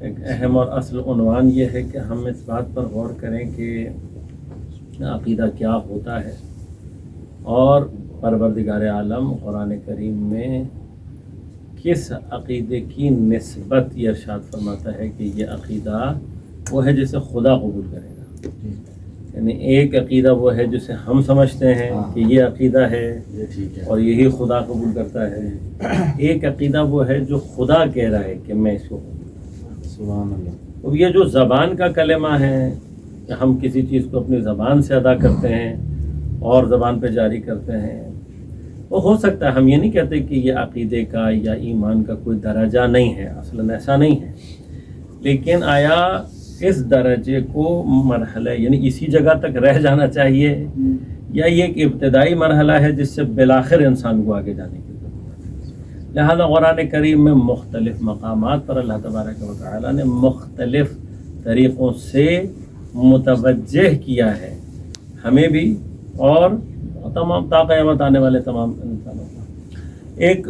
ایک اہم اور اصل عنوان یہ ہے کہ ہم اس بات پر غور کریں کہ عقیدہ کیا ہوتا ہے، اور پروردگار عالم قرآن کریم میں کس عقیدے کی نسبت یہ ارشاد فرماتا ہے کہ یہ عقیدہ وہ ہے جسے خدا قبول کرے گا. یعنی ایک عقیدہ وہ ہے جسے ہم سمجھتے ہیں کہ یہ عقیدہ ہے اور یہی خدا قبول کرتا ہے. ایک عقیدہ وہ ہے جو خدا کہہ رہا ہے کہ میں اس کو سبحان اللہ. اب یہ جو زبان کا کلمہ ہے کہ ہم کسی چیز کو اپنی زبان سے ادا کرتے ہیں اور زبان پہ جاری کرتے ہیں، وہ ہو سکتا ہے. ہم یہ نہیں کہتے کہ یہ عقیدے کا یا ایمان کا کوئی درجہ نہیں ہے، اصلاً ایسا نہیں ہے. لیکن آیا اس درجے کو مرحلہ یعنی اسی جگہ تک رہ جانا چاہیے، یا یہ ایک ابتدائی مرحلہ ہے جس سے بالآخر انسان کو آگے جانے کی ضرورت ہے؟ لہذا قرآن کریم میں مختلف مقامات پر اللہ تبارک و تعالیٰ نے مختلف طریقوں سے متوجہ کیا ہے ہمیں بھی اور تمام تا قیامت آنے والے تمام انسانوں کو. ایک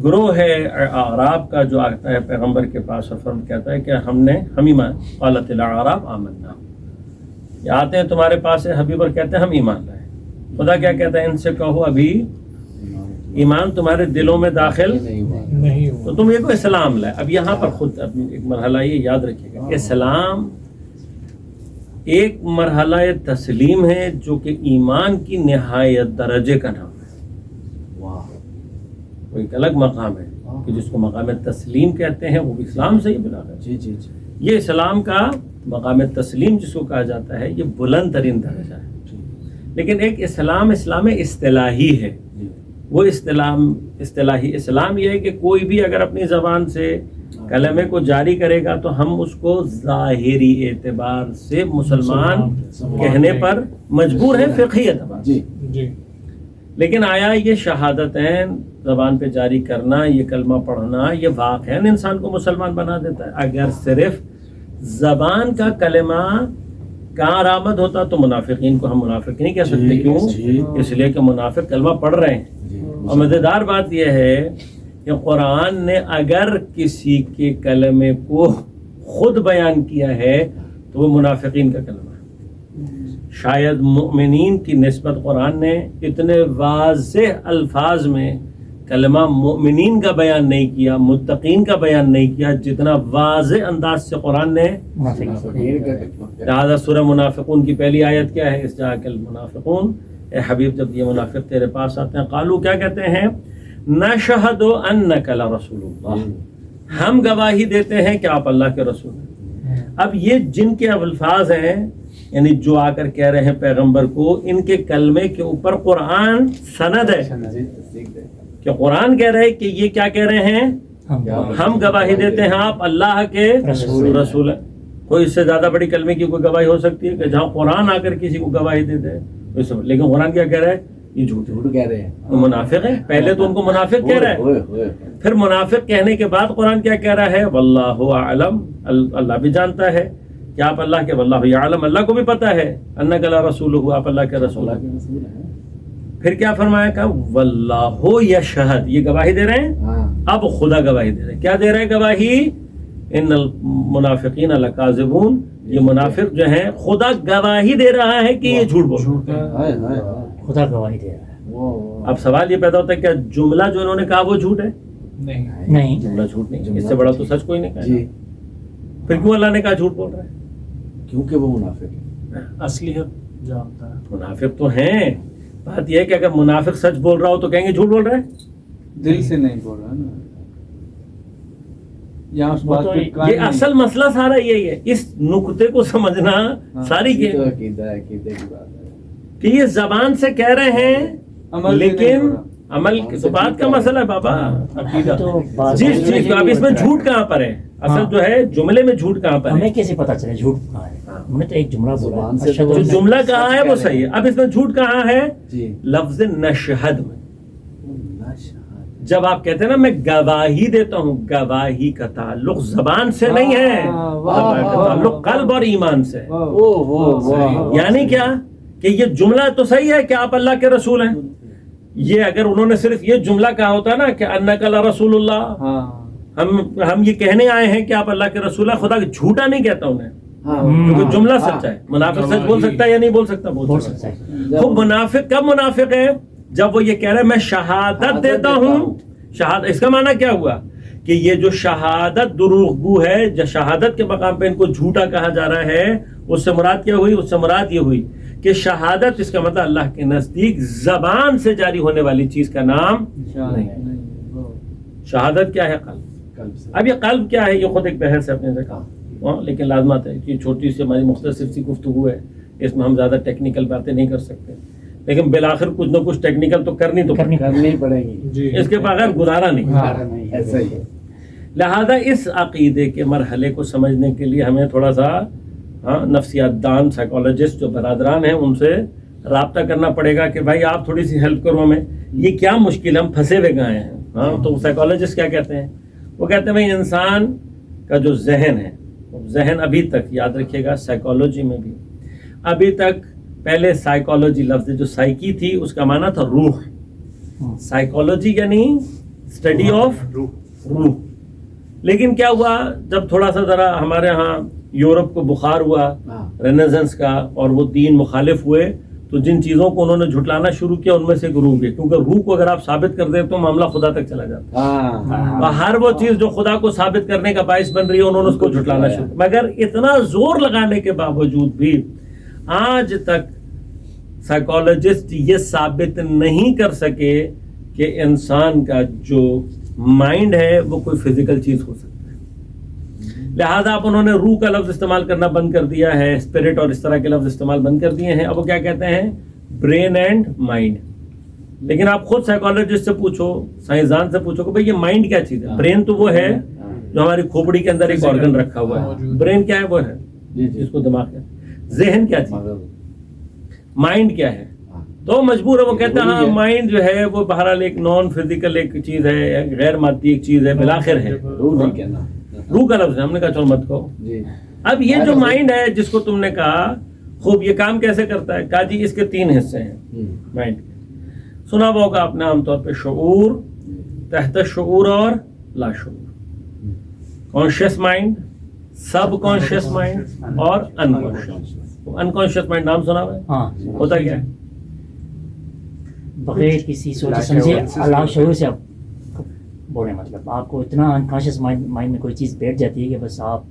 گروہ ہے اعراب کا جو آتا ہے پیغمبر کے پاس اور فرم کہتا ہے کہ ہم ایمان، قالت الاعراب آمنا، یہ آتے ہیں تمہارے پاس ہے حبیب اور کہتے ہیں ہم ایمان لائے. خدا کیا کہتا ہے ان سے کہو ابھی ایمان تمہارے دلوں میں داخل نہیں ہوا تو تم یہ کو اسلام لائے. اب یہاں پر خود ایک مرحلہ یہ یاد رکھیے گا، اسلام ایک مرحلہ تسلیم ہے جو کہ ایمان کی نہایت درجے کا نام ہے. وہ ایک الگ مقام ہے کہ جس کو مقام تسلیم کہتے ہیں، وہ اسلام سے ہی بنا ہے. جی جی جی. یہ اسلام کا مقام تسلیم جس کو کہا جاتا ہے، یہ بلند ترین درجہ ہے. لیکن ایک اسلام اصطلاحی ہے. وہ اصطلاحی اسلام یہ ہے کہ کوئی بھی اگر اپنی زبان سے کلمے کو جاری کرے گا تو ہم اس کو ظاہری اعتبار سے مسلمان کہنے پر مجبور ہیں، فقہی اعتبار سے. جی. لیکن آیا یہ شہادتین زبان پہ جاری کرنا، یہ کلمہ پڑھنا، یہ واقعاً انسان کو مسلمان بنا دیتا ہے؟ اگر صرف زبان کا کلمہ کہاں آمد ہوتا تو منافقین کو ہم منافق نہیں کہہ سکتے. کیوں؟ اس لیے کہ منافق کلمہ پڑھ رہے ہیں. اور مزیدار بات یہ ہے کہ قرآن نے اگر کسی کے کلمے کو خود بیان کیا ہے تو وہ منافقین کا کلمہ ہے. شاید مؤمنین کی نسبت قرآن نے اتنے واضح الفاظ میں کلمہ مؤمنین کا بیان نہیں کیا، متقین کا بیان نہیں کیا، جتنا واضح انداز سے قرآن نے. لہٰذا سورہ منافقون کی پہلی آیت کیا ہے؟ اس جاءک المنافقون، اے حبیب جب یہ منافق تیرے پاس آتے ہیں، قالو کیا کہتے ہیں؟ نشہد انک لرسول اللہ، ہم گواہی دیتے ہیں کہ آپ اللہ کے رسول ہیں. اب یہ جن کے الفاظ ہیں، یعنی جو آ کر کہہ رہے ہیں پیغمبر کو، ان کے کلمے کے اوپر قرآن سند ہے کہ قرآن کہہ رہے کہ یہ کیا کہہ رہے ہیں؟ ہم گواہی دیتے ہیں آپ اللہ کے رسول ہیں. کوئی اس سے زیادہ بڑی کلمے کی کوئی گواہی ہو سکتی ہے کہ جہاں قرآن آ کر کسی کو گواہی دیتے ہیں؟ لیکن قرآن کیا کہہ رہا ہے؟ یہ جھوٹ کہہ رہے ہیں، منافق ہے. پہلے تو ان کو منافق کہہ رہا ہے، پھر منافق کہنے کے بعد قرآن کیا کہہ رہا ہے؟ واللہ اعلم، اللہ بھی جانتا ہے کہ آپ اللہ کے، واللہ یعلم، اللہ کو بھی پتا ہے، انک لرسولہ، آپ اللہ کے رسول ہیں. پھر کیا فرمایا کہ واللہ یشہد، یہ گواہی دے رہے ہیں. اب خدا گواہی دے رہے ہیں. کیا دے رہے ہیں گواہی؟ ان المنافقین لکاذبون، یہ منافق جو ہیں خدا گواہی دے رہا ہے کہ یہ جھوٹ بول رہا ہے. خدا گواہی دے رہا ہے. اب سوال یہ پیدا ہوتا ہے کہ جملہ جو انہوں نے کہا وہ جھوٹ ہے؟ نہیں، جملہ جھوٹ نہیں، اس سے بڑا تو سچ کوئی نہیں کہا. پھر کیوں اللہ نے کہا جھوٹ بول رہا ہے؟ کیونکہ وہ منافق ہے، اصلیت جانتا ہے. منافق تو ہیں. بات یہ ہے کہ اگر منافق سچ بول رہا ہو تو کہیں گے جھوٹ بول رہا ہے. دل سے نہیں بول رہا نا. یہاں اس بات پہ یہ اصل مسئلہ سارا یہی ہے. اس نقطے کو سمجھنا ساری عقیدہ کی بات ہے کہ یہ زبان سے کہہ رہے ہیں لیکن عمل تو بات کا مسئلہ ہے بابا. جی تو اب اس میں جھوٹ کہاں پر ہے؟ اصل جو ہے جملے میں جھوٹ کہاں پر ہے؟ ہمیں کیسے پتا چلے جھوٹ کہاں ہے؟ ہم نے تو ایک جملہ بولا، جو جملہ کہاں ہے وہ صحیح ہے. اب اس میں جھوٹ کہاں ہے؟ لفظ نشہد میں. جب آپ کہتے ہیں نا میں گواہی دیتا ہوں، گواہی کا تعلق زبان سے نہیں ہے، تعلق قلب اور ایمان سے. یعنی کیا کہ یہ جملہ تو صحیح ہے کہ آپ اللہ کے رسول ہیں. یہ اگر انہوں نے صرف یہ جملہ کہا ہوتا نا کہ انک لرسول اللہ، ہم یہ کہنے آئے ہیں کہ آپ اللہ کے رسول ہیں، خدا جھوٹا نہیں کہتا انہیں، ہاں کیونکہ جملہ سچا ہے. منافق سچ بول سکتا ہے یا نہیں بول سکتا؟ بول سکتا ہے. وہ منافق کب منافق ہے؟ جب وہ یہ کہہ رہا ہے میں شہادت دیتا ہوں. شہادت اس کا معنی کیا ہوا کہ یہ جو شہادت دروغ گو ہے، جو شہادت کے مقام پہ ان کو جھوٹا کہا جا رہا ہے، اس سے مراد کیا ہوئی؟ اس سے مراد یہ ہوئی کہ شہادت اس کا مطلب اللہ کے نزدیک زبان سے جاری ہونے والی چیز کا نام نہیں. شہادت کیا ہے؟ قلب. اب یہ قلب کیا ہے یہ خود ایک بحث ہے اپنے سے کہا، لیکن لازمات ہے کہ چھوٹی سی ہماری مختصر سی گفتگو ہے، اس میں ہم زیادہ ٹیکنیکل باتیں نہیں کر سکتے، لیکن بالآخر کچھ نہ کچھ ٹیکنیکل تو کرنی پڑے گی. جی اس کے بغیر گزارا نہیں. ایسا ہی ہے. لہذا اس عقیدے کے مرحلے کو سمجھنے کے لیے ہمیں تھوڑا سا نفسیات دان سائیکالوجسٹ جو برادران ہیں ان سے رابطہ کرنا پڑے گا کہ بھائی آپ تھوڑی سی ہیلپ کرو ہمیں، یہ کیا مشکل ہم پھنسے ہوئے گئے ہیں. تو سائیکالوجسٹ کیا کہتے ہیں؟ وہ کہتے ہیں بھائی انسان کا جو ذہن ہے، ذہن ابھی تک یاد رکھیے گا سائیکالوجی میں بھی ابھی تک پہلے سائیکالوجی لفظ جو سائیکی تھی اس کا معنی تھا روح. سائیکالوجی یعنی اسٹڈی آف روح. لیکن کیا ہوا جب تھوڑا سا ذرا ہمارے ہاں یورپ کو بخار ہوا رینیسنس کا اور وہ دین مخالف ہوئے تو جن چیزوں کو انہوں نے جھٹلانا شروع کیا ان میں سے ایک روح ہے، کیونکہ روح کو اگر آپ ثابت کر دیں تو معاملہ خدا تک چلا جاتا ہے. اور ہر وہ چیز جو خدا کو ثابت کرنے کا باعث بن رہی ہے انہوں نے اس کو جھٹلانا شروع. مگر اتنا زور لگانے کے باوجود بھی آج تک سائیکالوجسٹ یہ ثابت نہیں کر سکے کہ انسان کا جو مائنڈ ہے وہ کوئی فزیکل چیز ہو سکتا ہے. لہذا اب انہوں نے روح کا لفظ استعمال کرنا بند کر دیا ہے، اسپرٹ اور اس طرح کے لفظ استعمال بند کر دیے ہیں. اب وہ کیا کہتے ہیں؟ Brain and mind. لیکن آپ خود سائیکالوجسٹ سے پوچھو، سائنسدان سے پوچھو کہ بھائی یہ مائنڈ کیا چیز ہے؟ برین تو وہ ہے جو ہماری کھوپڑی کے اندر ایک آرگن رکھا ہوا ہے. برین کیا ہے؟ وہ ہے جس کو دماغ ہے. ذہن کیا چیز ہے؟ مائنڈ کیا ہے؟ تو مجبور ہے وہ کہتا ہے ہاں مائنڈ جو ہے وہ بہرحال ایک نان فزیکل ایک چیز ہے، غیر مادی ایک چیز ہے، بالآخر ہے. روح کا لفظ ہے، ہم نے کہا چلو مت کہو. اب یہ جو مائنڈ ہے جس کو تم نے کہا خوب یہ کام کیسے کرتا ہے؟ کہا جی اس کے 3 حصے ہیں مائنڈ کے. سنا ہوا ہوگا آپ نے عام طور پہ شعور، تحت شعور اور لا شعور. کانشیس مائنڈ، سب کانشیس مائنڈ اور انکانشیس. انکانشیس مائنڈ نام سنا ہوا ہے؟ ہاں. ہوتا کیا ہے؟ بغیر کسی سوچ سمجھے اللہ شعور سے آپ بولیں، مطلب آپ کو اتنا انکانشیس مائنڈ میں کوئی چیز بیٹھ جاتی ہے کہ بس آپ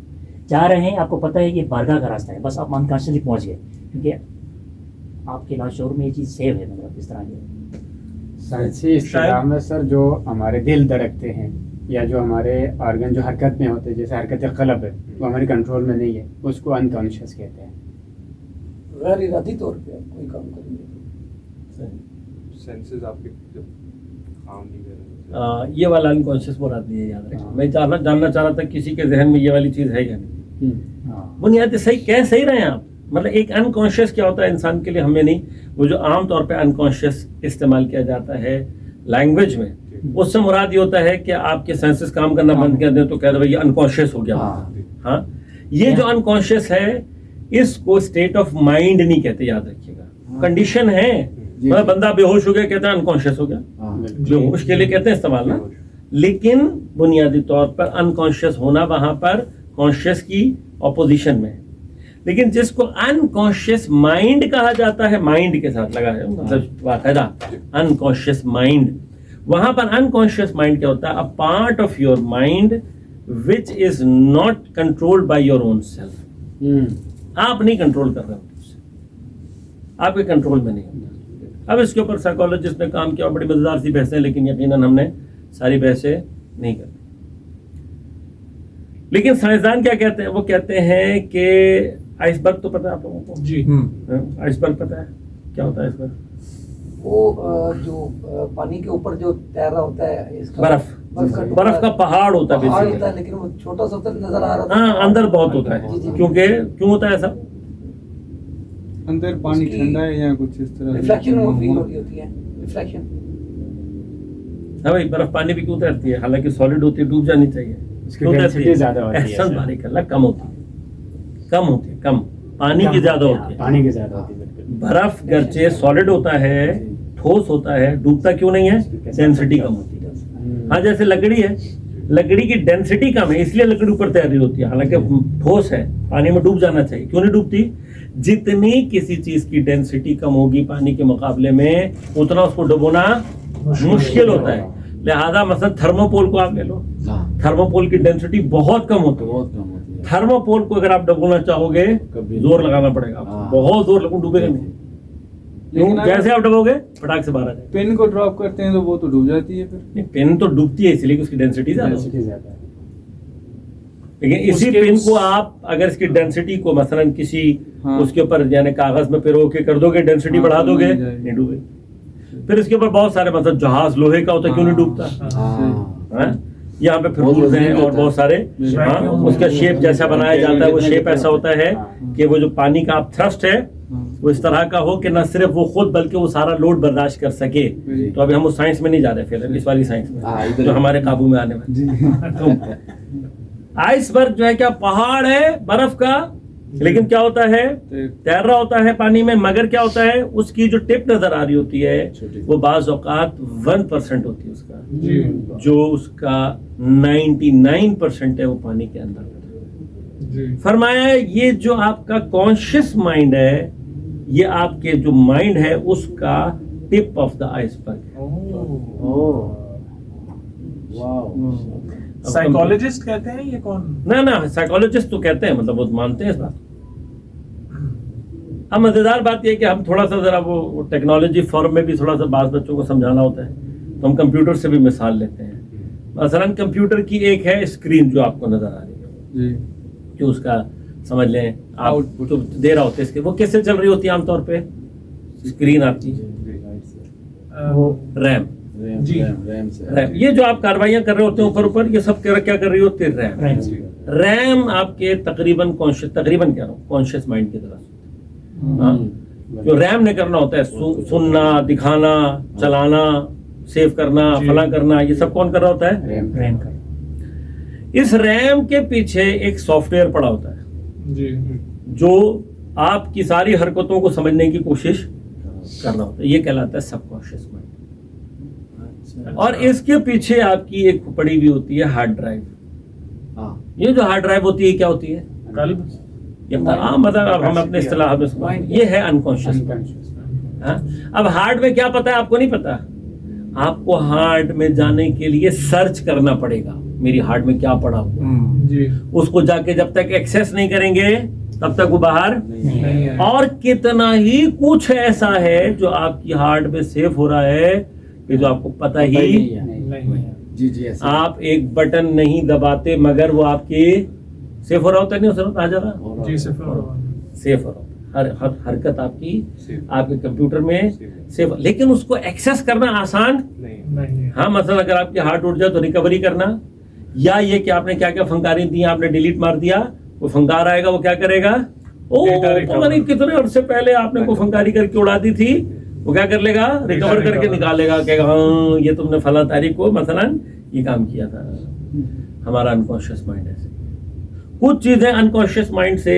جا رہے ہیں، آپ کو پتہ ہے کہ بارگاہ کا راستہ ہے، بس آپ انکانشیسلی پہنچ گئے کیونکہ آپ کے لاشعور میں یہ چیز سیو ہے. مطلب اس طرح کی سائنسی اصطلاح میں سر جو ہمارے دل دھڑکتے ہیں یا جو ہمارے آرگن جو حرکت میں ہوتے ہیں، جیسے حرکت قلب ہے وہ ہمارے کنٹرول میں نہیں ہے، اس کو انکانشیس کہتے ہیں. غیر ارادی طور پہ آپ کوئی کام کریں گے سینسز آپ کے جب کام نہیں کر رہے. یہ والا انکانشیس مراد نہیں ہے، یاد رکھیں. میں جاننا چاہ رہا تھا کسی کے ذہن میں یہ والی چیز ہے یا نہیں. بنیادی صحیح کہہ صحیح رہے ہیں آپ. مطلب ایک انکانشیس کیا ہوتا ہے انسان کے لیے ہمیں نہیں، وہ جو عام طور پہ انکانشیس استعمال کیا جاتا ہے لینگویج میں، اس سے مراد یہ ہوتا ہے کہ آپ کے سینسز کام کرنا بند کر دیں تو کہہ دو بھائی یہ انکانشیس ہو گیا. ہاں یہ جو انکانشیس ہے اس کو اسٹیٹ آف مائنڈ نہیں کہتے، یاد رکھیے گا. کنڈیشن ہے، مطلب بندہ بے ہوش ہو گیا کہتے ہیں انکانشیس ہو گیا، بے ہوش کے لیے کہتے ہیں استعمال نا. لیکن بنیادی طور پر انکانشیس ہونا وہاں پر کانشیس کی اپوزیشن میں ہے. لیکن جس کو انکانشیس مائنڈ کہا جاتا ہے، مائنڈ کے ساتھ لگا ہے مطلب باقاعدہ انکانشیس مائنڈ، وہاں پر انکانشیس مائنڈ کیا ہوتا ہے؟ a part of your mind which is not controlled by your own self. آپ نہیں کنٹرول کر رہے ہوتے، آپ کے کنٹرول میں نہیں ہوتا. اب اس کے اوپر سائیکالوجسٹ نے کام کیا، بڑی مزیدار سی بحثیں، لیکن یقیناً ہم نے ساری بحثیں نہیں کریں. لیکن سائنسدان کیا کہتے ہیں؟ وہ کہتے ہیں کہ آئس برگ تو پتہ ہے آپ لوگوں کو؟ جی آئس برگ پتہ ہے کیا ہوتا ہے؟ آئس برگ وہ جو پانی کے اوپر جو تیر رہا ہوتا ہے، اس کا برف کا پہاڑ ہوتا ہے پہاڑ ہوتا ہے، لیکن وہ چھوٹا سا نظر آ رہا تھا. ہاں اندر بہت ہوتا ہے. کیونکہ کیوں ہوتا ہے ایسا؟ اندر پانی ٹھنڈا ہے یا کچھ اس طرح ریفلیکشن وہ فیل ہوتی ہے، ریفلیکشن. ہاں بھائی برف پانی بھی کیوں تیرتی ہے؟ حالانکہ سالڈ ہوتی ہے، ڈوب جانی چاہیے. اس کی ڈینسٹی زیادہ ہوتی ہے. احسن بارک اللہ، کم ہوتی ہے، کم ہوتی ہے، کم پانی کی زیادہ ہوتی ہے. پانی کی زیادہ ہوتی ہے بالکل. برف گرچہ سالڈ ہوتا ہے، ٹھوس ہوتا ہے، ڈوبتا کیوں نہیں ہے؟ ڈینسٹی کم ہوتی ہے. ہاں جیسے لکڑی ہے، لکڑی کی ڈینسٹی کم ہے اس لیے لکڑی اوپر تیر رہی ہوتی ہے, حالانکہ ٹھوس ہے, پانی میں ڈوب جانا چاہیے. کیوں نہیں ڈوبتی؟ جتنی کسی چیز کی ڈینسٹی کم ہوگی پانی کے مقابلے میں اتنا اس کو ڈبونا مشکل ہوتا ہے. لہذا مثلا تھرموپول کو آپ لے لو, تھرموپول کی ڈینسٹی بہت کم ہوتی ہے. بہت کم ہوتی ہے. تھرموپول کو اگر آپ ڈبونا چاہو گے زور لگانا پڑے گا, بہت زور لگوں, ڈوبے گا نہیں. لیکن جیسے آپ ڈبو گے پٹاخ سے باہر آ جائے. پن کو ڈراپ کرتے ہیں تو وہ تو ڈوب جاتی ہے پھر. پن تو ڈوبتی ہے اس لیے کہ اس کی ڈینسٹی زیادہ ہوتی ہے. زیادہ ہے. لیکن اسی پن کو آپ اگر اس کی ڈینسٹی کو مثلا کسی اس کے اوپر یعنی کاغذ میں پیرو کے کر دو گے, ڈینسٹی بڑھا دو گے, نہیں ڈوبے. پھر اس کے اوپر بہت سارے مطلب جہاز لوہے کا ہوتا ہے, کیوں نہیں ڈوبتا؟ یہاں پہ پھر ہیں اور بہت سارے, اس کا شیپ جیسا بنایا جاتا ہے وہ شیپ ایسا ہوتا ہے کہ وہ جو پانی کا آپ تھرسٹ ہے وہ اس طرح کا ہو کہ نہ صرف وہ خود بلکہ وہ سارا لوڈ برداشت کر سکے. تو ابھی ہم اس سائنس میں نہیں جا رہے پھر اس والی سائنس میں جو ہمارے قابو میں آنے والی. آئس برگ جو ہے کیا پہاڑ ہے برف کا, لیکن کیا ہوتا ہے تیر رہا ہوتا ہے پانی میں, مگر کیا ہوتا ہے اس کی جو ٹپ نظر آ رہی ہوتی ہے وہ بعض اوقات 1% ہوتی ہے اس کا, جو اس کا 99% ہے وہ پانی کے اندر ہوتا ہے. فرمایا یہ جو آپ کا کانشیس مائنڈ ہے یہ آپ کے جو مائنڈ ہے اس کا ٹپ آف دا آئس برگ ہے. سائیکالوجسٹ کہتے ہیں یہ کون؟ نہ سائیکالوجسٹ تو کہتے ہیں, مطلب وہ مانتے ہیں اس بات. اب مزیدار بات یہ ہے کہ ہم تھوڑا سا ذرا وہ ٹیکنالوجی فارم میں بھی تھوڑا سا بعض بچوں کو سمجھانا ہوتا ہے, تو ہم کمپیوٹر سے بھی مثال لیتے ہیں. مثلا کمپیوٹر کی ایک ہے اسکرین جو آپ کو نظر آ رہی ہے, جو اس کا سمجھ لیں آپ جو دے رہا ہوتا ہے, وہ کیسے چل رہی ہوتی ہے عام طور پہ اسکرین آپ کی ریم. یہ جو آپ کاروائیاں کر رہے ہوتے ہیں اوپر یہ سب کیا کر رہی ہوتی ہے ریم. ریم آپ کے تقریباً کہہ رہا ہوں کانشیس مائنڈ کی طرف جو ریم نے کرنا ہوتا ہے, سننا, دکھانا, چلانا, سیو کرنا, فلاں کرنا, یہ سب کون کر رہا ہوتا ہے؟ ریم کا. اس ریم کے پیچھے ایک سافٹ ویئر پڑا ہوتا ہے جو آپ کی ساری حرکتوں کو سمجھنے کی کوشش کر رہا ہوتا ہے, یہ کہلاتا ہے سب کانشیس مائنڈ. اور اس کے پیچھے آپ کی ایک پڑی ہوئی ہوتی ہے ہارڈ ڈرائیو. یہ جو ہارڈ ڈرائیو ہوتی ہے کیا ہوتی ہے؟ قلب. مطلب اب ہم اپنے اصطلاح میں یہ ہے انکانشیس. اب ہارڈ میں کیا پتا ہے آپ کو نہیں پتا, آپ کو ہارڈ میں جانے کے لیے سرچ کرنا پڑے گا میری ہارڈ میں کیا پڑا ہوا, اس کو جا کے جب تک ایکسیس نہیں کریں گے تب تک وہ باہر نہیں. اور کتنا ہی کچھ ایسا ہے جو آپ کی ہارڈ میں سیو ہو رہا ہے کہ جو آپ کو پتہ ہی نہیں. آپ ایک بٹن نہیں دباتے مگر وہ آپ کی سیف ہو رہا ہوتا ہے, نہیں سیف ہو رہا ہوتا, ہر حرکت آپ کی آپ کے کمپیوٹر میں سیف, لیکن اس کو ایکسیس کرنا آسان نہیں. ہاں مثلا اگر آپ کی ہارٹ اٹھ جائے تو ریکوری کرنا, یا یہ کہ آپ نے کیا کیا فنکاری دی آپ نے ڈیلیٹ مار دیا, وہ فنکار آئے گا وہ کیا کرے گا, پتہ نہیں کتنے عرصے پہلے آپ نے کوئی فنکاری کر کے اڑا دی تھی, وہ کیا کر لے گا, ریکور کر کے نکالے گا, کہے گا ہاں یہ تم نے فلاں تاریخ کو مثلا یہ کام کیا تھا. ہمارا انکانشیس مائنڈ ایسے کچھ چیزیں انکانشیس مائنڈ سے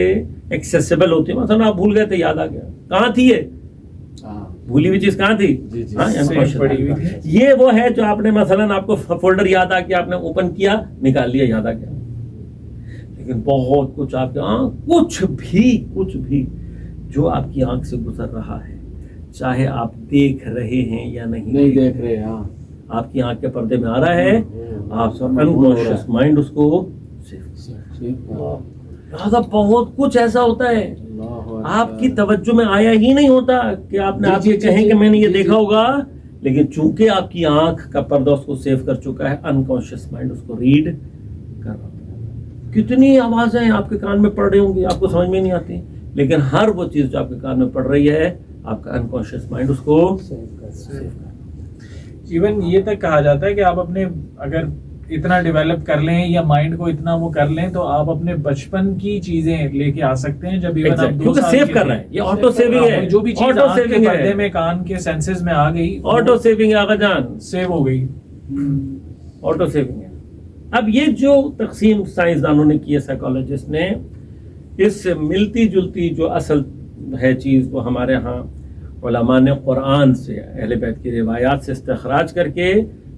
ایکسیسیبل ہوتی ہیں. مثلا آپ بھول گئے تھے, یاد آ گیا, کہاں تھی یہ بھولی ہوئی چیز, کہاں تھی, یہ وہ ہے جو آپ نے مثلا آپ کو فولڈر یاد آ کے آپ نے اوپن کیا, نکال لیا, یاد آ گیا. لیکن بہت کچھ آپ کے کچھ بھی جو آپ کی آنکھ سے گزر رہا ہے, چاہے آپ دیکھ رہے ہیں یا نہیں دیکھ رہے, آپ کی آنکھ کے پردے میں آ رہا ہے, آپ انکانشیس مائنڈ اس کو لہٰذا بہت کچھ ایسا ہوتا ہے آپ کی توجہ میں آیا ہی نہیں ہوتا کہ آپ نے آپ یہ کہیں کہ میں نے یہ دیکھا ہوگا, لیکن چونکہ آپ کی آنکھ کا پردہ اس کو سیو کر چکا ہے, انکانشیس مائنڈ اس کو ریڈ کر رہا ہے. کتنی آوازیں آپ کے کان میں پڑ رہی ہوں گی آپ کو سمجھ میں نہیں آتی, لیکن ہر وہ چیز جو آپ کے کان میں پڑ رہی ہے آپ کا انکانشیس مائنڈ اس کو سیو کر. ایون یہ تک کہا جاتا ہے کہ آپ اپنے اگر اتنا ڈیولپ کر لیں یا مائنڈ کو اتنا وہ کر لیں تو آپ اپنے بچپن کی چیزیں لے کے آ سکتے ہیں, جب ایون آپ 2 سال سیو کر رہے ہیں. یہ آٹو سیونگ ہے, جو بھی چیز آنکھ کے پردے میں کان کے سینسز میں آ گئی, آٹو سیونگ ہے آقا جان, سیو ہو گئی, آٹو سیونگ ہے. اب یہ جو تقسیم سائنسدانوں نے کی ہے, سائیکالوجسٹ نے, اس سے ملتی جلتی جو اصل ہے چیز وہ ہمارے ہاں علماء نے قرآن سے اہل بیت کی روایات سے استخراج کر کے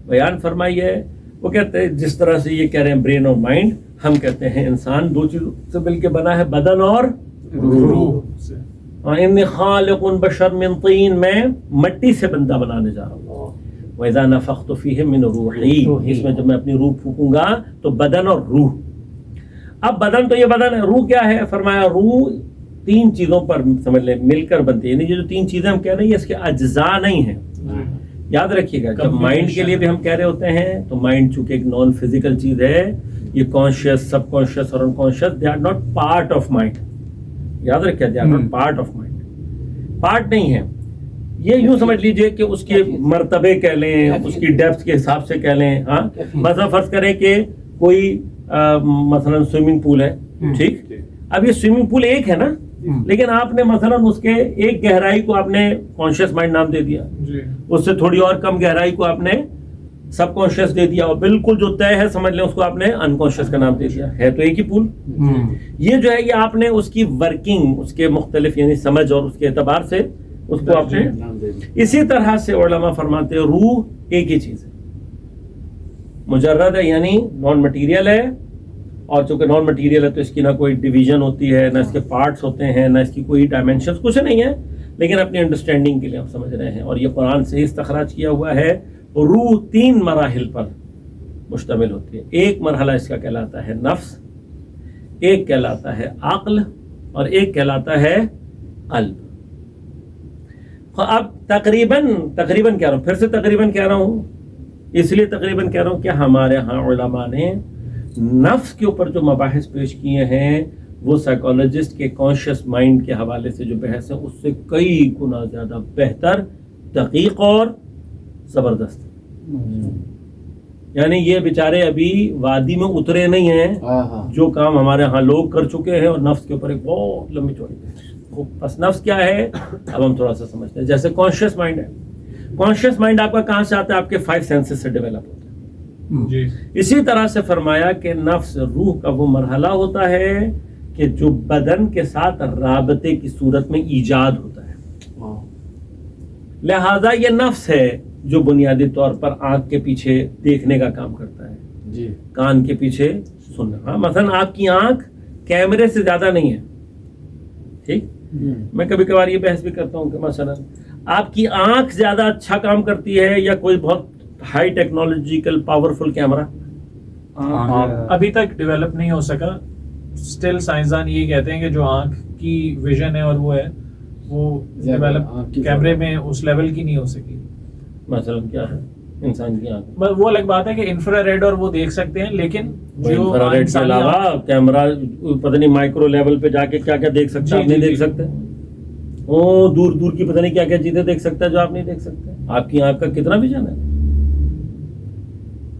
بیان فرمائی ہے. وہ کہتے ہیں جس طرح سے یہ کہہ رہے ہیں برین اور مائنڈ، ہم کہتے ہیں انسان دو چیزوں سے مل کے بنا ہے، بدن اور روح سے. انی خالق بشر من طین، میں مٹی سے بندہ بنانے جا رہا ہوں. وَإِذَا نَفَخْتُ فِيهِ مِنْ رُوحِي، اس میں جب میں اپنی روح پھونکوں گا تو بدن اور روح. اب بدن تو یہ بدن ہے، روح کیا ہے؟ فرمایا روح تین چیزوں پر سمجھ لیں مل کر بنتی ہے. یعنی یہ جو تین چیزیں ہم کہہ رہے ہیں یہ اس کے اجزاء نہیں ہیں. یاد رکھیے گا جب مائنڈ کے لیے بھی ہم کہہ رہے ہوتے ہیں تو مائنڈ چونکہ ایک نان فزیکل چیز ہے، یہ کانشیس، سب کانشیس اور unconscious, they are not part of mind. یاد رکھیے they are not part of mind, part نہیں ہے. یہ یوں سمجھ لیجئے کہ اس کے مرتبے کہہ لیں، اس کی ڈیپتھ کے حساب سے کہہ لیں. ہاں مثلا فرض کریں کہ کوئی مثلا سوئمنگ پول ہے، ٹھیک، اب یہ سوئمنگ پول ایک ہے نا، لیکن آپ نے مثلا اس کے ایک گہرائی کو آپ نے کانشیس مائنڈ نام دے دیا، اس سے تھوڑی اور کم گہرائی کو آپ نے سب کانشیس دے دیا، اور بالکل جو طے ہے سمجھ لیں اس کو آپ نے انکانشیس کا نام دے دیا. ہے تو ایک ہی پول. یہ جو ہے یہ آپ نے اس کی ورکنگ، اس کے مختلف یعنی سمجھ اور اس کے اعتبار سے اس کو آپ نے. اسی طرح سے علماء فرماتے ہیں روح ایک ہی چیز ہے، مجرد ہے یعنی نان مٹیریل ہے، اور چونکہ نان مٹیریل ہے تو اس کی نہ کوئی ڈویژن ہوتی ہے، نہ اس کے پارٹس ہوتے ہیں، نہ اس کی کوئی ڈائمینشنز، کچھ نہیں ہے، لیکن اپنی انڈرسٹینڈنگ کے لیے ہم سمجھ رہے ہیں. اور یہ قرآن سے استخراج کیا ہوا ہے. روح تین مراحل پر مشتمل ہوتی ہے. ایک مرحلہ اس کا کہلاتا ہے نفس، ایک کہلاتا ہے عقل، اور ایک کہلاتا ہے قلب. اب تقریباً کہہ رہا ہوں، پھر سے تقریباً کہہ رہا ہوں، اس لیے تقریباً کہہ رہا ہوں کہ ہمارے ہاں علماء نے نفس کے اوپر جو مباحث پیش کیے ہیں وہ سائیکالوجسٹ کے کانشیس مائنڈ کے حوالے سے جو بحث ہے اس سے کئی گنا زیادہ بہتر، دقیق اور زبردست. یعنی یہ بیچارے ابھی وادی میں اترے نہیں ہیں جو کام ہمارے ہاں لوگ کر چکے ہیں، اور نفس کے اوپر ایک بہت لمبی چوڑی. بس نفس کیا ہے اب ہم تھوڑا سا سمجھتے ہیں. جیسے کانشیس مائنڈ ہے، کانشیس مائنڈ آپ کا کہاں سے آتا ہے؟ آپ کے 5 سینسز سے ڈیولپ ہوتا ہے. اسی طرح سے فرمایا کہ نفس روح کا وہ مرحلہ ہوتا ہے کہ جو بدن کے ساتھ رابطے کی صورت میں ایجاد ہوتا ہے. لہذا یہ نفس ہے جو بنیادی طور پر آنکھ کے پیچھے دیکھنے کا کام کرتا ہے، کان کے پیچھے سننا. ہاں مثلا آپ کی آنکھ کیمرے سے زیادہ نہیں ہے، ٹھیک. میں کبھی کبھار یہ بحث بھی کرتا ہوں کہ مثلا آپ کی آنکھ زیادہ اچھا کام کرتی ہے یا کوئی بہت ہائی ٹیکنالوجیکل پاورفل کیمرہ؟ ابھی تک ڈیولپ نہیں ہو سکا. اسٹل سائنسدان یہ کہتے ہیں کہ جو آنکھ کی ویژن ہے اور وہ ہے وہ ڈیولپ کیمرے میں اس لیول کی نہیں ہو سکی. مثلا کیا ہے انسان کی آنکھ؟ وہ الگ بات ہے کہ انفرا ریڈ اور وہ دیکھ سکتے ہیں، لیکن جو انفرا ریڈ کے علاوہ کیمرہ پتہ نہیں مائکرو لیول پہ جا کے کیا کیا دیکھ سکتا ہے، آپ نہیں دیکھ سکتے. وہ دور دور کی پتہ نہیں کیا کیا چیزیں دیکھ سکتا ہے جو آپ نہیں دیکھ سکتے. آپ کی آنکھ کا کتنا ویژن ہے.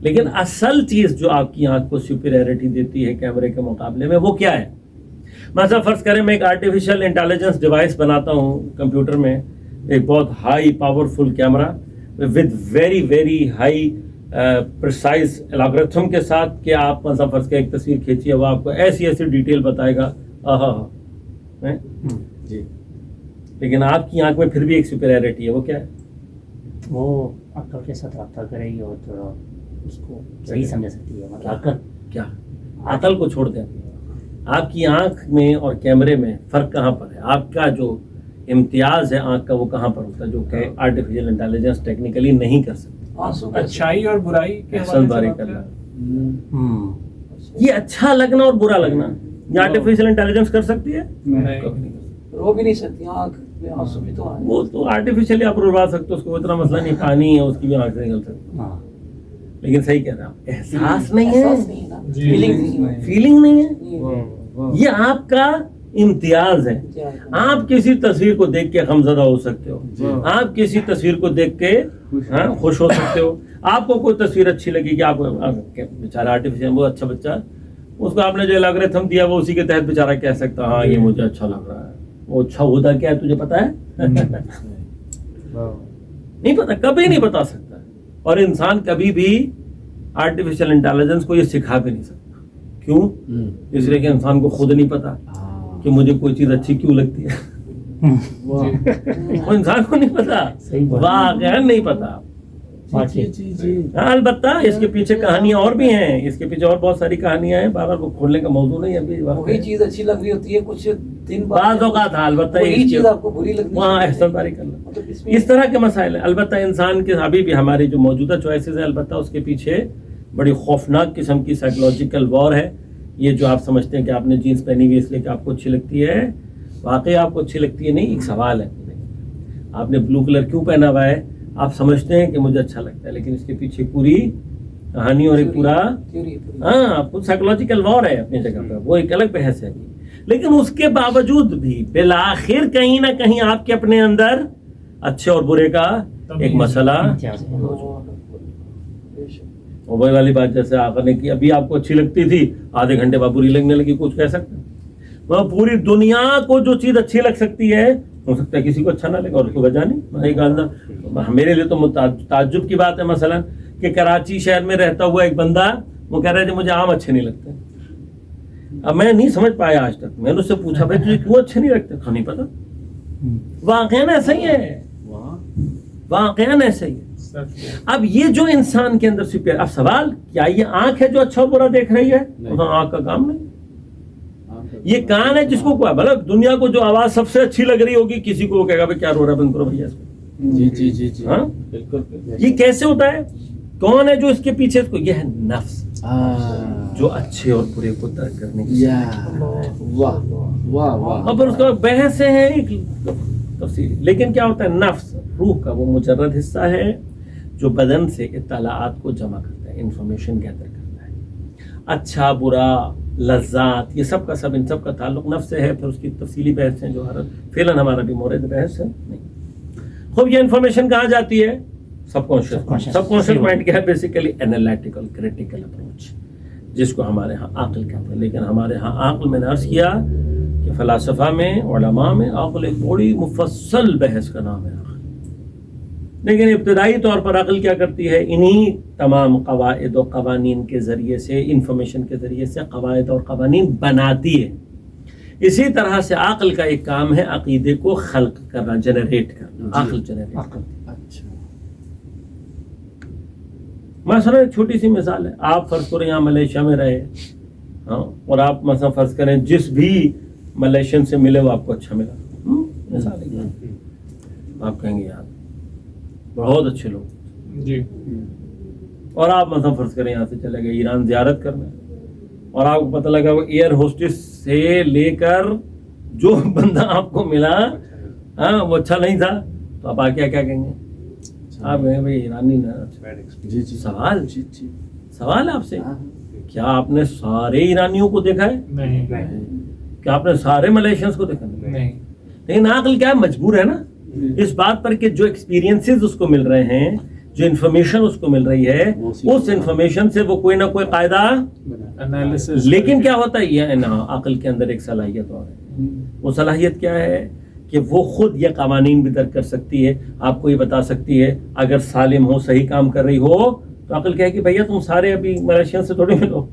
لیکن اصل چیز جو آپ کی آنکھ کو سپیریئرٹی دیتی ہے کیمرے کے مقابلے میں وہ کیا ہے؟ مثلا فرض کریں میں ایک آرٹیفیشل انٹیلیجنس ڈیوائس بناتا ہوں کمپیوٹر میں، ایک بہت high powerful camera with very very high precise algorithm کے ساتھ، کہ آپ مثلا فرض کے ایک تصویر کھینچیے وہ آپ کو ایسی ایسی ڈیٹیل بتائے گا. لیکن آپ کی آنکھ میں پھر بھی ایک سپیریئرٹی ہے. وہ کیا ہے؟ وہ عقل کے ساتھ رابطہ کرے گی اور تھوڑا اس کو صحیح سمجھ سکتی ہے. مطلب عقل کیا؟ عقل کو چھوڑ دیں. آپ کی آنکھ میں اور کیمرے میں فرق کہاں پر ہے؟ آپ کا جو امتیاز ہے آنکھ کا وہ کہاں پر ہوتا ہے جو کہ آرٹیفیشل انٹیلیجنس ٹیکنیکلی نہیں کر سکتی. اچھائی اور برائی کے احسن باری کرنا، یہ اچھا لگنا اور برا لگنا یہ آرٹیفیشل انٹیلیجنس کر سکتی ہے؟ کبھی نہیں. رو بھی نہیں سکتی، آنکھ میں آنسو بھی تو آئے. وہ تو آرٹیفیشلی آپ روا سکتے، اس کو اتنا مسئلہ نہیں، پانی ہے اس کی بھی آنکھ سے نکل سکتی. لیکن صحیح کہہ رہا ہوں، احساس نہیں ہے، فیلنگ نہیں ہے. یہ آپ کا امتیاز ہے. آپ کسی تصویر کو دیکھ کے غمزدہ ہو سکتے ہو، آپ کسی تصویر کو دیکھ کے خوش ہو سکتے ہو. آپ کو کوئی تصویر اچھی لگی کہ آپ بیچارہ آرٹیفیشل وہ اچھا بچہ، اس کو آپ نے جو الگورتھم دیا وہ اسی کے تحت بیچارہ کہہ سکتا ہاں یہ مجھے اچھا لگ رہا ہے. وہ اچھا ہوتا کیا ہے تجھے پتا ہے؟ نہیں پتا، کبھی نہیں بتا سکتا. اور انسان کبھی بھی آرٹیفیشل انٹیلیجنس کو یہ سکھا بھی نہیں سکتا. کیوں؟ اس لیے کہ انسان کو خود نہیں پتا کہ مجھے کوئی چیز اچھی کیوں لگتی ہے. وہ انسان کو نہیں پتا، واقعا نہیں پتا. بات کی. ہاں البتہ اس کے پیچھے کہانیاں اور بھی ہیں, اس کے پیچھے اور بہت ساری کہانیاں ہیں, بار وہ کھولنے کا موضوع نہیں ابھی وقت وہی ہے. چیز اچھی لگ رہی ہوتی ہے کچھ دن بعض اوقات البتہ وہی چیز آپ کو بری لگتی وہاں احسان داری کرنا, مطلب اس میں اس طرح کے مسائل ہیں. البتہ انسان کے ابھی بھی ہماری جو موجودہ چوائسیز ہیں, البتہ اس کے پیچھے بڑی خوفناک قسم کی سائیکولوجیکل وار ہے. یہ جو آپ سمجھتے ہیں کہ آپ نے جینس پہنی ہوئی اس لیے کہ آپ کو اچھی لگتی ہے, واقعی آپ کو اچھی لگتی ہے نہیں, ایک سوال ہے. آپ نے بلو کلر کیوں پہنا ہوا ہے, آپ سمجھتے ہیں کہ مجھے اچھا لگتا ہے, لیکن اس کے پیچھے پوری کہانی اور ایک پورا ہاں سائیکولوجیکل وار ہے اپنی جگہ پہ, وہ ایک الگ بحث ہے. لیکن اس کے باوجود بھی بالآخر کہیں نہ کہیں آپ کے اپنے اندر اچھے اور برے کا ایک مسئلہ, وہی والی بات جیسے آپ نے کی, ابھی آپ کو اچھی لگتی تھی, آدھے گھنٹے بعد بری لگنے لگی, کچھ کہہ سکتے ہیں. وہ پوری دنیا کو جو چیز اچھی لگ سکتی ہے, ہو سکتا ہے کسی کو اچھا نہ لگے, اور اس کو وجہ نہیں. میرے لیے تو تعجب کی بات ہے مثلا کہ کراچی شہر میں رہتا ہوا ایک بندہ وہ کہہ رہا ہے کہ مجھے آم اچھے نہیں لگتے. اب میں نہیں سمجھ پایا آج تک, میں نے اس سے پوچھا بھائی تجھے کیوں اچھے نہیں لگتے, نہیں پتا. واقعاً ایسا ہی ہے, واقعاً ایسا ہی ہے. اب یہ جو انسان کے اندر سپیئر, اب سوال کیا یہ آنکھ ہے جو اچھا اور برا دیکھ رہی ہے؟ آنکھ کا کام نہیں. یہ کان ہے جس کو مطلب دنیا کو جو آواز سب سے اچھی لگ رہی ہوگی, کسی کو وہ کہے گا بھائی کیا رو رہا ہے, بند کرو بھیا اس کو. جی ہاں بالکل. یہ کیسے ہوتا ہے؟ کون ہے جو اس کے پیچھے, اس کو یہ ہے نفس, جو اچھے اور برے کو ترک کرنے کی. واہ واہ واہ. اور پھر اس کا بحث ہے ایک تفصیلی. لیکن کیا ہوتا ہے, نفس روح کا وہ مجرد حصہ ہے جو بدن سے اطلاعات کو جمع کرتا ہے, انفارمیشن گیدر کرتا ہے. اچھا برا لذات یہ سب کا سب, ان سب کا تعلق نفس سے ہے. پھر اس کی تفصیلی بحث ہیں جو فعلاً ہمارا بھی مورد بحث ہے نہیں. خوب یہ انفارمیشن کہاں جاتی ہے؟ سب کانشیس. سب کانشیس مائنڈ کیا ہے؟ بیسیکلی انالیٹیکل کریٹیکل اپروچ, جس کو ہمارے ہاں عقل کہتے ہیں. لیکن ہمارے ہاں عقل, میں نے عرض کیا کہ فلاسفہ میں, علماء میں عقل ایک بڑی مفصل بحث کا نام ہے. لیکن ابتدائی طور پر عقل کیا کرتی ہے, انہی تمام قواعد و قوانین کے ذریعے سے, انفارمیشن کے ذریعے سے قواعد اور قوانین بناتی ہے. اسی طرح سے عقل کا ایک کام ہے عقیدے کو خلق کرنا, جنریٹ کرنا. عقل جنریٹ کرنا. اچھا مثلا ایک چھوٹی سی مثال ہے, آپ فرض کریں یہاں ملیشیا میں رہے, ہاں, اور آپ مثلا فرض کریں جس بھی ملیشین سے ملے وہ آپ کو اچھا ملا, مثال ہے, آپ کہیں گے یار بہت اچھے لوگ جی, اور آپ مثلا فرض کریں یہاں سے چلے گئے ایران زیارت کرنے, اور آپ کو پتہ لگا وہ ایئر ہوسٹس سے لے کر جو بندہ آپ کو ملا ہاں وہ اچھا نہیں تھا, تو آپ آ کیا کہیں گے؟ آپ کہیں بھائی ایرانی نا. جی جی سوال جی جی. سوال ہے آپ سے, کیا آپ نے سارے ایرانیوں کو دیکھا ہے؟ نہیں کیا آپ نے سارے ملیشینس کو دیکھا؟ نہیں. لیکن عقل کیا ہے, مجبور ہے نا اس بات پر کہ جو ایکسپیرینسز اس کو مل رہے ہیں, جو انفارمیشن اس کو مل رہی ہے, اس انفارمیشن سے وہ کوئی نہ کوئی قاعدہ. انالیسس. لیکن کیا ہوتا ہے, یہ نا عقل کے اندر ایک صلاحیت اور ہے. وہ صلاحیت کیا ہے کہ وہ خود یہ قوانین بھی درک کر سکتی ہے, آپ کو یہ بتا سکتی ہے. اگر سالم ہو, صحیح کام کر رہی ہو, تو عقل کہے کہ بھیا تم سارے ابھی ملیشین سے تھوڑی ملو,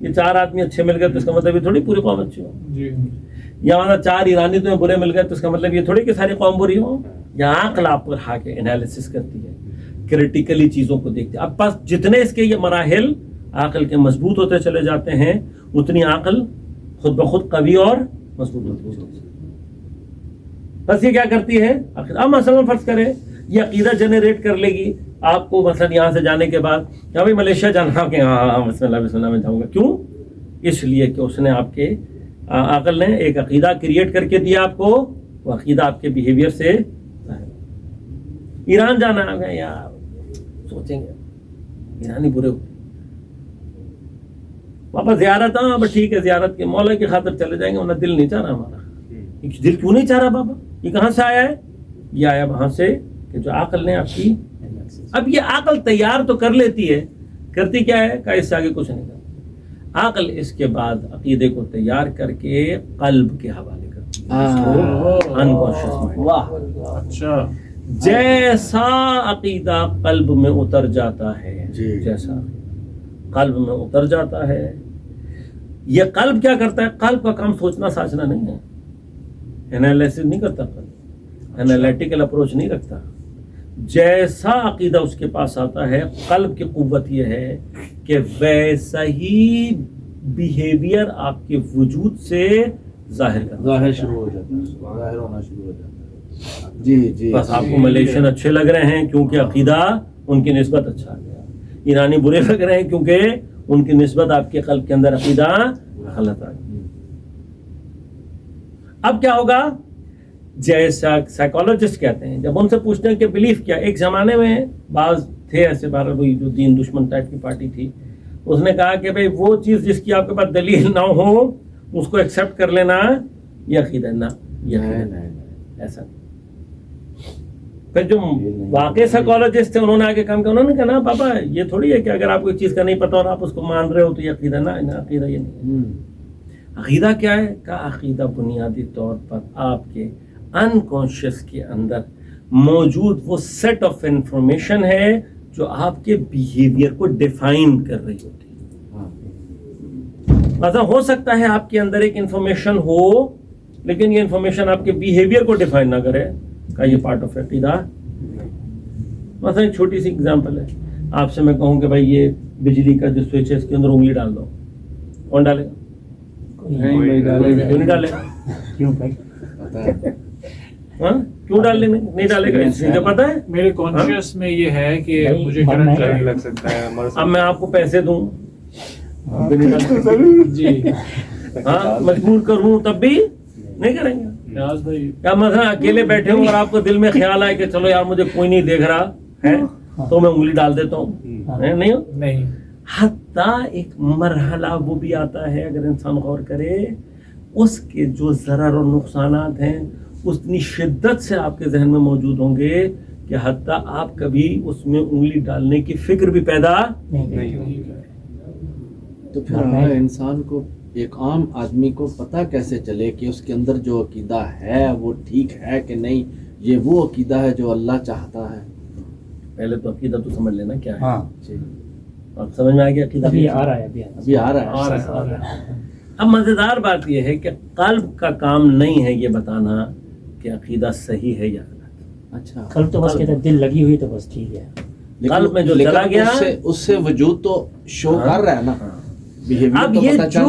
یہ 4 آدمی اچھے مل گئے تو اس کا مطلب یہ تھوڑی پوری قوم اچھی ہو. جی یا ہمارا 4 ایرانی تمہیں برے مل گئے تو اس کا مطلب یہ تھوڑی کہ ساری قوم بری ہو. یہاں عقل آپ پر ہا کے انالیسس کرتی ہے, کریٹیکلی چیزوں کو دیکھتے ہیں. اب بس جتنے اس کے یہ مراحل عقل کے مضبوط ہوتے چلے جاتے ہیں, اتنی عقل خود بخود قوی اور مضبوط ہوتی ہے. بس یہ کیا کرتی ہے, اب مثلا فرض کریں یہ عقیدہ جنریٹ کر لے گی آپ کو, مثلا یہاں سے جانے کے بعد کیا بھائی ملیشیا جانا, کہ ہاں بسم اللہ میں جاؤں گا. کیوں؟ اس لیے کہ اس نے آپ کے عقل نے ایک عقیدہ کریٹ کر کے دیا آپ کو, وہ عقیدہ آپ کے بیہیویئر سے. ایران جانا ہے یار, سوچیں گے ایرانی برے ہو, واپس زیارت, ہاں بس ٹھیک ہے زیارت کے مولا کی خاطر چلے جائیں گے, ورنہ دل نہیں چاہ رہا ہمارا. دل کیوں نہیں چاہ رہا بابا؟ یہ کہاں سے آیا ہے؟ یہ آیا وہاں سے کہ جو عقل نے آپ کی. اب یہ عقل تیار تو کر لیتی ہے, کرتی کیا ہے کہ اس سے آگے کچھ نہیں کرتی. عقل اس کے بعد عقیدے کو تیار کر کے قلب کے حوالے کرتی ہے, انکانشیس مائنڈ. واہ. اچھا. جیسا عقیدہ قلب میں اتر جاتا ہے, جیسا قلب میں اتر جاتا ہے, یہ قلب کیا کرتا ہے, قلب کا کام سوچنا ساچنا نہیں ہے, انالیسس نہیں کرتا قلب, انالیٹیکل اپروچ نہیں رکھتا. جیسا عقیدہ اس کے پاس آتا ہے، قلب کی قوت یہ ہے کہ ویسا ہی بیہیویئر آپ کے وجود سے ظاہر کرنا، ظاہر شروع ہو جاتا ہے، ظاہر ہونا شروع ہو جاتا ہے. جی جی. بس آپ کو ملیشین اچھے لگ رہے ہیں کیونکہ عقیدہ ان کی نسبت اچھا آ گیا، ایرانی برے لگ رہے ہیں کیونکہ ان کی نسبت آپ کے قلب کے اندر عقیدہ غلط آ گیا. اب کیا ہوگا؟ جیسا سائیکالوجسٹ کہتے ہیں، جب ان سے پوچھتے ہیں کہ بلیف کیا، ایک زمانے میں بعض تھے ایسے وہی جو دین دشمن ٹائپ کی پارٹی تھی، اس نے کہا کہ بھئی وہ چیز جس کی آپ کے پاس دلیل نہ ہو اس کو ایکسیپٹ کر لینا یہ عقیدہ نہ، یہ عقیدہ ایسا. پھر جو واقعی سائیکالوجسٹ تھے انہوں نے آگے کام کیا، انہوں نے کہا نا پاپا یہ تھوڑی ہے کہ اگر آپ کوئی چیز کا نہیں پتا اور آپ اس کو مان رہے ہو تو یہ عقیدہ نہ، عقیدہ یہ نہیں ہے. عقیدہ کیا ہے؟ کہ عقیدہ بنیادی طور پر آپ کے انکانشیس کے اندر موجود وہ سیٹ آف انفارمیشن ہے جو آپ کے بیہیویئر کو ڈیفائن کر رہی ہوتی ہے. مثلا ہو سکتا ہے آپ کے اندر ایک انفارمیشن ہو لیکن یہ انفارمیشن آپ کے بیہیویئر کو ڈیفائن نہ کرے، کہ یہ پارٹ آف عقیدہ. مثلا ایک چھوٹی سی اگزامپل ہے، آپ سے میں کہوں کہ بھائی یہ بجلی کا جو سوئچ ہے اس کے اندر انگلی ڈال دو، کون ڈالے گا؟ کیوں نہیں ڈالے گا؟ کیوں بھائی؟ ہاں کیوں نہیں ڈالے گا؟ اس لیے پتا ہے میرے کانشیس میں یہ ہے کہ مجھے کرنٹ لگ سکتا ہے. اب میں آپ کو پیسے دوں جی ہاں مجبور کروں تب بھی نہیں کریں گے. نیاز بھائی کیا مثلا اکیلے بیٹھے ہوں اور آپ کو دل میں خیال آئے کہ چلو یار مجھے کوئی نہیں دیکھ رہا ہے تو میں انگلی ڈال دیتا ہوں، نہیں ہو؟ نہیں. حتیٰ ایک مرحلہ وہ بھی آتا ہے اگر انسان غور کرے، اس کے جو ضرر اور نقصانات ہیں اتنی شدت سے آپ کے ذہن میں موجود ہوں گے کہ حتیٰ آپ کبھی اس میں انگلی ڈالنے کی فکر بھی پیدا نہیں. تو پھر انسان کو، ایک عام آدمی کو پتہ کیسے چلے کہ اس کے اندر جو عقیدہ ہے وہ ٹھیک ہے کہ نہیں، یہ وہ عقیدہ ہے جو اللہ چاہتا ہے؟ پہلے تو عقیدہ تو سمجھ لینا کیا ہے. ہاں آپ سمجھ میں آ گیا عقیدہ؟ ابھی آ رہا ہے، ابھی آ رہا ہے. اب مزیدار بات یہ ہے کہ قلب کا کام نہیں ہے یہ بتانا کہ عقیدہ صحیح ہے یا غلط. اچھا. کل تو بس کہتا ہے دل لگی ہوئی تو بس ٹھیک ہے. قلب میں جو چلا گیا اس سے وجود تو شو کر رہا ہے نا. اب یہ جو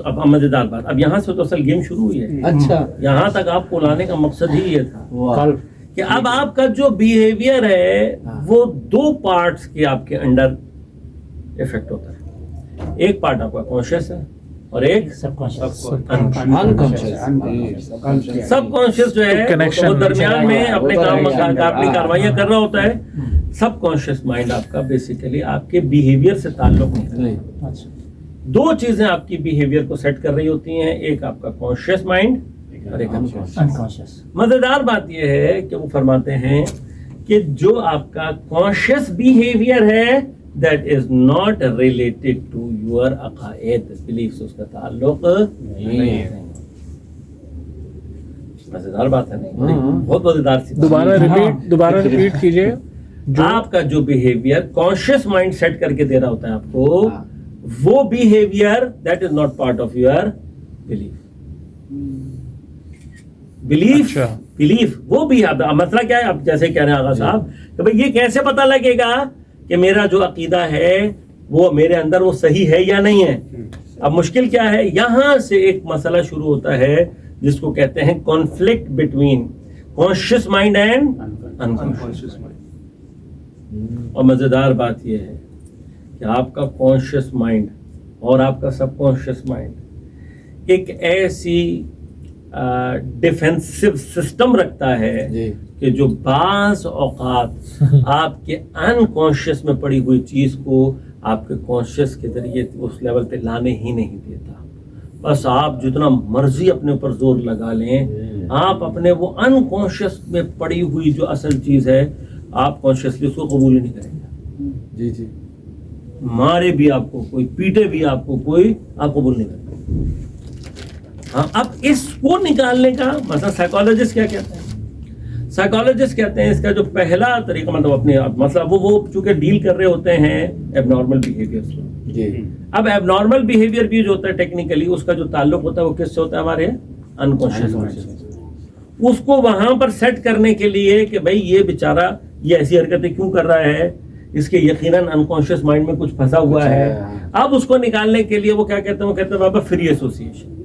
اب مزیدار بات، اب یہاں سے تو اصل گیم شروع ہوئی ہے. اچھا. یہاں تک آپ کو لانے کا مقصد ہی یہ تھا کل کہ اب آپ کا جو بیہیویئر ہے وہ دو پارٹس کے آپ کے انڈر افیکٹ ہوتا ہے. ایک پارٹ آپ کا کانشیس ہے اور ایک سب کانشیس. سب کانشیس جو ہے وہ درمیان میں اپنے کام اپنی کاروائیاں کر رہا ہوتا ہے. سب کانشیس مائنڈ آپ کا بیسیکلی آپ کے بیہیویئر سے تعلق نہیں ہے. اچھا دو چیزیں آپ کی بیہیویئر کو سیٹ کر رہی ہوتی ہیں، ایک آپ کا کانشیس مائنڈ اور ایک انکانشیس. مزیدار بات یہ ہے کہ وہ فرماتے ہیں کہ جو آپ کا کانشیس بیہیویئر ہے that is not related to your عقائد beliefs، اس کا تعلق نہیں ہے. مزیدار بات ہے نہیں؟ بہت مزیدار سی دوبارہ ریپیٹ کیجیے. آپ کا جو بیہیویئر کانشیس مائنڈ سیٹ کر کے دے رہا ہوتا ہے آپ کو، وہ behaviour that is not part of your belief وہ بھی. مسئلہ کیا ہے؟ اب جیسے کہہ رہے ہیں آغا صاحب کہ بھئی یہ کیسے پتہ لگے گا کہ میرا جو عقیدہ ہے وہ میرے اندر وہ صحیح ہے یا نہیں ہے؟ اب مشکل کیا ہے؟ یہاں سے ایک مسئلہ شروع ہوتا ہے جس کو کہتے ہیں conflict between conscious mind and unconscious mind. اور مزیدار بات یہ ہے کہ آپ کا کانشیس مائنڈ اور آپ کا سب کانشیس مائنڈ ایک ایسی ڈیفینسو سسٹم رکھتا ہے کہ جو بعض اوقات آپ کے انکانشیس میں پڑی ہوئی چیز کو آپ کے کانشیس کے ذریعے اس لیول پہ لانے ہی نہیں دیتا. بس آپ جتنا مرضی اپنے اوپر زور لگا لیں، آپ اپنے وہ انکانشیس میں پڑی ہوئی جو اصل چیز ہے آپ کانشیسلی اس کو قبول ہی نہیں کریں گے. جی جی. مارے بھی آپ کو کوئی، پیٹے بھی آپ کو کوئی، آپ قبول نہیں کریں گے. ہاں اب اس کو نکالنے کا مثلا سائیکالوجسٹ کیا کہتے ہیں؟ سائیکالوجسٹ کہتے ہیں اس کا جو پہلا طریقہ مطلب اپنے مطلب وہ چونکہ ڈیل کر رہے ہوتے ہیں ایب نارمل بیہیویئر سے. جی. اب ایب نارمل بیہیویئر بھی جو ہوتا ہے ٹیکنیکلی اس کا جو تعلق ہوتا ہے وہ کس سے ہوتا ہے؟ ہمارے انکانشیس. اس کو وہاں پر سیٹ کرنے کے لیے کہ بھئی یہ بیچارہ یہ ایسی حرکتیں کیوں کر رہا ہے, اس کے یقیناً انکانشیس مائنڈ میں کچھ پھنسا ہوا ہے. اب اس کو نکالنے کے لیے وہ کیا کہتے ہیں, وہ کہتے ہیں بابا فری ایسوسیشن.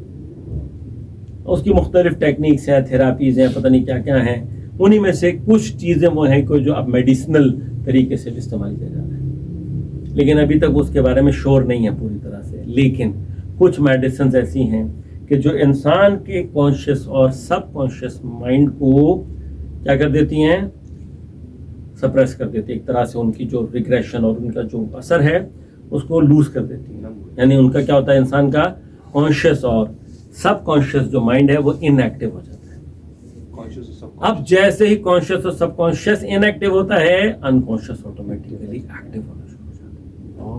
اس کی مختلف ٹیکنیکس ہیں, تھراپیز ہیں, پتہ نہیں کیا کیا ہیں. انہی میں سے کچھ چیزیں وہ ہیں کہ جو اب میڈیسنل طریقے سے استعمال کیا جا رہا ہے, لیکن ابھی تک اس کے بارے میں شور نہیں ہے پوری طرح سے. لیکن کچھ میڈیسنز ایسی ہیں کہ جو انسان کے کانشیس اور سب کانشیس مائنڈ کو کیا کر دیتی ہیں, سپریس کر دیتی ہیں. ایک طرح سے ان کی جو ریگریشن اور ان کا جو اثر ہے اس کو لوز کر دیتی ہیں. یعنی ان کا کیا ہوتا ہے, انسان کا کانشیس اور سب کانشیس جو مائنڈ ہے وہ ان ایکٹیو ہو جاتا ہے. اب جیسے ہی کانشیس اور سب کانشیس ان ایکٹیو ہوتا ہے, انکانشیس آٹومیٹیکلی ایکٹیو ہونا شروع ہو جاتا ہے.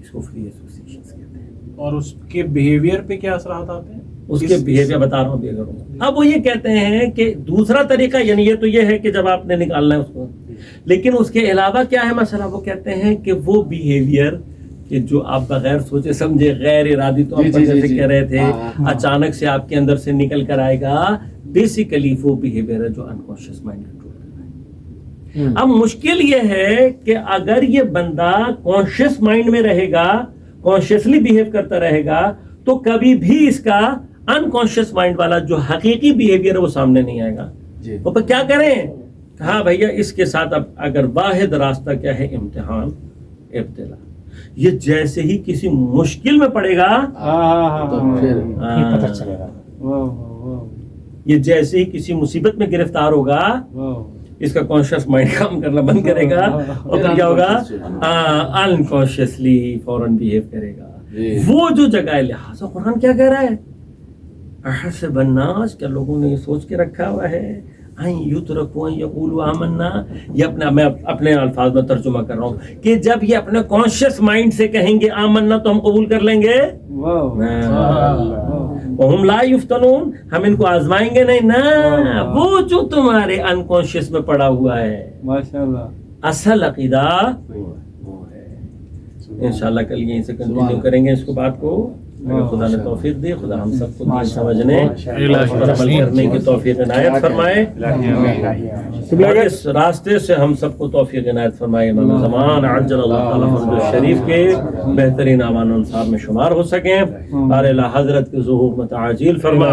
اس کو فری ایسوسیشنز کہتے ہیں. اور اس کے بیہیویئر پہ کیا اثرات آتے ہیں؟ اس کے بیہیویئر بتا رہا ہوں بھی اگر. اب وہ یہ کہتے ہیں کہ دوسرا طریقہ, یعنی یہ تو یہ ہے کہ جب آپ نے نکالنا ہے اس کو, لیکن اس کے علاوہ کیا ہے مسئلہ, وہ کہتے ہیں کہ وہ بیہیویئر کہ جو آپ بغیر سوچے سمجھے غیر ارادی تو آپ جیسے کہہ رہے تھے اچانک سے آپ کے اندر سے نکل کر آئے گا, بیسیکلی وہ بیہیویئر ہے جو انکانشیس مائنڈ کنٹرول کر رہا ہے. اب مشکل یہ ہے کہ اگر یہ بندہ کانشیس مائنڈ میں رہے گا, کانشیسلی بیہیو کرتا رہے گا, تو کبھی بھی اس کا انکانشیس مائنڈ والا جو حقیقی بیہیویئر ہے وہ سامنے نہیں آئے گا. وہ پہ کیا کریں, کہا بھیا اس کے ساتھ اب اگر واحد راستہ کیا ہے, امتحان, ابتلا. یہ جیسے ہی کسی مشکل میں پڑے گا تو پھر پتہ چلے گا. یہ جیسے ہی کسی مصیبت میں گرفتار ہوگا, اس کا کانشیس مائنڈ کام کرنا بند کرے گا اور پھر کیا ہوگا, انکانشیسلی فوراً بیہیو کرے گا. وہ جو جگہ ہے, لہٰذا قرآن کیا کہہ رہا ہے, احسب الناس, کیا لوگوں نے یہ سوچ کے رکھا ہوا ہے, ان یترکوا ان یقولوا آمنا. یہ میں اپنے الفاظ میں ترجمہ کر رہا ہوں کہ جب یہ اپنے کانشیس مائنڈ سے کہیں گے آمنا تو ہم قبول کر لیں گے, وہم لا یفتنون, ہم ان کو آزمائیں گے نہیں نا. وہ جو تمہارے انکانشیس میں پڑا ہوا ہے ماشاءاللہ اصل عقیدہ وہ ہے. انشاءاللہ کل یہیں سے کنٹینیو کریں گے اس کو بات کو, اگر خدا نے توفیق دی. خدا ہم سب کو دین سمجھنے اور عمل کرنے کی توفیق عنایت فرمائے, اور اس راستے سے ہم سب کو توفیق عنایت فرمائے. امام زمان عجل اللہ تعالیٰ فرج الشریف کے بہترین اعوان و انصار میں شمار ہو سکیں. بار الہ حضرت کے ظہور میں تعجیل فرما,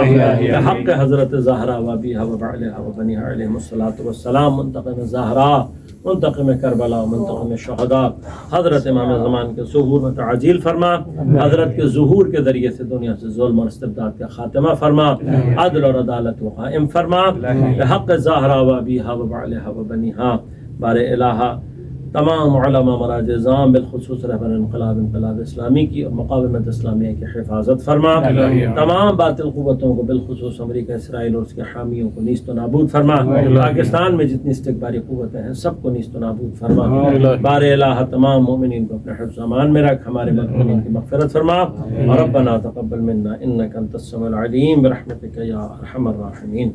حق حضرت زہرا و ابیہا و بعلہا و بنیہا علیہم الصلاۃ والسلام, منتقم زہرا, منتقم کربلا, منتقم شہداء, حضرت امام زمان کے ظہور میں تعجیل فرما. حضرت کے ظہور کے ذریعے سے دنیا سے ظلم اور استبداد کا خاتمہ فرما, عدل اور عدالت کو قائم فرما. حق زہرا و ابیہا و بعلہا و بنیہا, بار الہ تمام علماء مراج نظام بالخصوص رہبر انقلاب اسلامی کی اور مقاومت اسلامیہ کی حفاظت فرما. تمام باطل قوتوں کو بالخصوص امریکہ, اسرائیل اور اس کے حامیوں کو نیست و نابود فرما. پاکستان میں جتنی استکباری قوتیں ہیں سب کو نیست و نابود فرما. بار الہ تمام مومنین کو اپنے حفظ امان میں رکھ, ہمارے مدنین کی مغفرت فرما. ربنا تقبل منا انک انت السمیع العلیم برحمتک یا ارحم الراحمین.